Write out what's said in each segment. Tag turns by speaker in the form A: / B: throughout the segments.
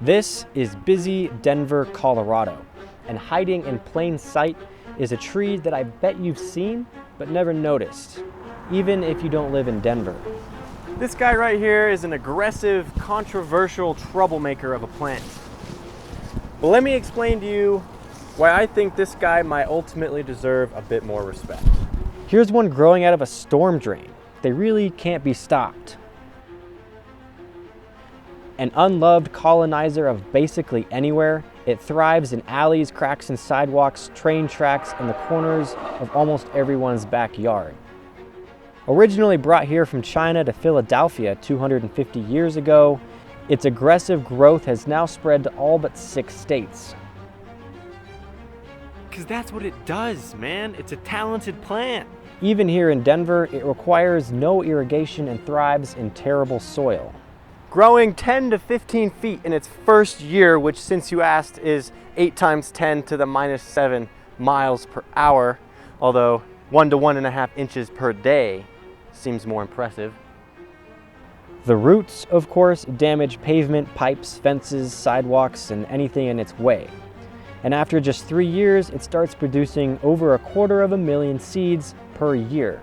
A: This is busy Denver, Colorado, and hiding in plain sight is a tree that I bet you've seen but never noticed, even if you don't live in Denver. This guy right here is an aggressive, controversial troublemaker of a plant. But let me explain to you why I think this guy might ultimately deserve a bit more respect. Here's one growing out of a storm drain. They really can't be stopped. An unloved colonizer of basically anywhere, it thrives in alleys, cracks in sidewalks, train tracks, and the corners of almost everyone's backyard. Originally brought here from China to Philadelphia 250 years ago, its aggressive growth has now spread to all but 6 states. Because that's what it does, man. It's a talented plant. Even here in Denver, it requires no irrigation and thrives in terrible soil. Growing 10 to 15 feet in its first year, which since you asked is 8 times 10 to the minus 7 miles per hour, although 1 to 1.5 inches per day seems more impressive. The roots, of course, damage pavement, pipes, fences, sidewalks, and anything in its way. And after just 3 years, it starts producing over 250,000 seeds per year.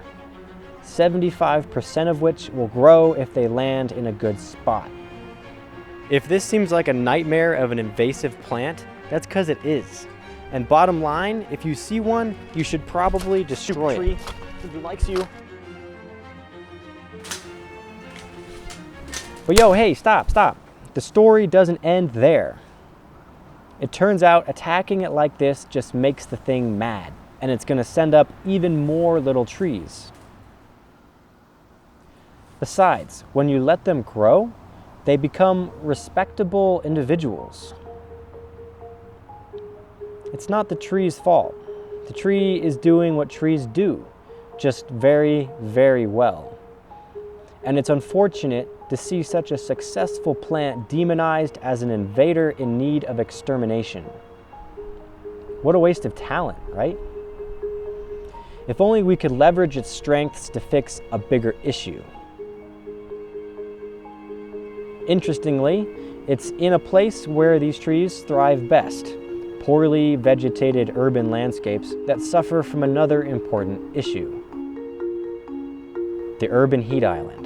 A: 75% of which will grow if they land in a good spot. If this seems like a nightmare of an invasive plant, that's because it is. And bottom line, if you see one, you should probably destroy it. If it likes you. But yo, hey, stop. The story doesn't end there. It turns out attacking it like this just makes the thing mad, and it's gonna send up even more little trees. Besides, when you let them grow, they become respectable individuals. It's not the tree's fault. The tree is doing what trees do, just very, very well. And it's unfortunate to see such a successful plant demonized as an invader in need of extermination. What a waste of talent, right? If only we could leverage its strengths to fix a bigger issue. Interestingly, it's in a place where these trees thrive best, poorly vegetated urban landscapes that suffer from another important issue: the urban heat island.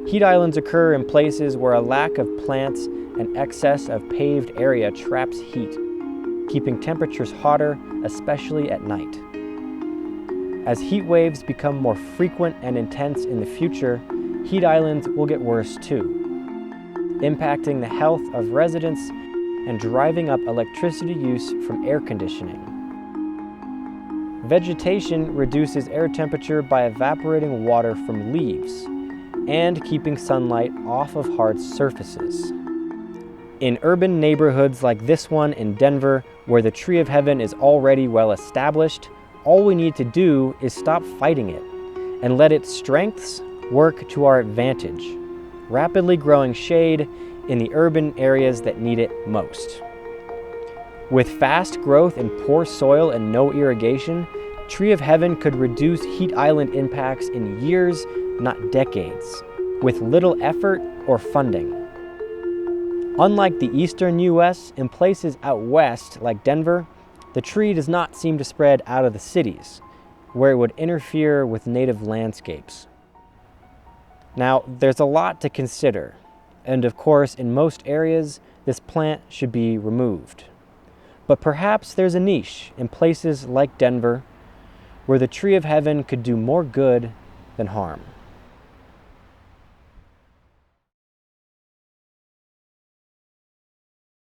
A: Heat islands occur in places where a lack of plants and excess of paved area traps heat, keeping temperatures hotter, especially at night. As heat waves become more frequent and intense in the future, heat islands will get worse too, impacting the health of residents and driving up electricity use from air conditioning. Vegetation reduces air temperature by evaporating water from leaves and keeping sunlight off of hard surfaces. In urban neighborhoods like this one in Denver, where the tree of heaven is already well established, all we need to do is stop fighting it and let its strengths work to our advantage, rapidly growing shade in the urban areas that need it most. With fast growth in poor soil and no irrigation, Tree of Heaven could reduce heat island impacts in years, not decades, with little effort or funding. Unlike the eastern US, in places out west like Denver, the tree does not seem to spread out of the cities, where it would interfere with native landscapes. Now, there's a lot to consider, and of course, in most areas, this plant should be removed. But perhaps there's a niche in places like Denver where the Tree of Heaven could do more good than harm.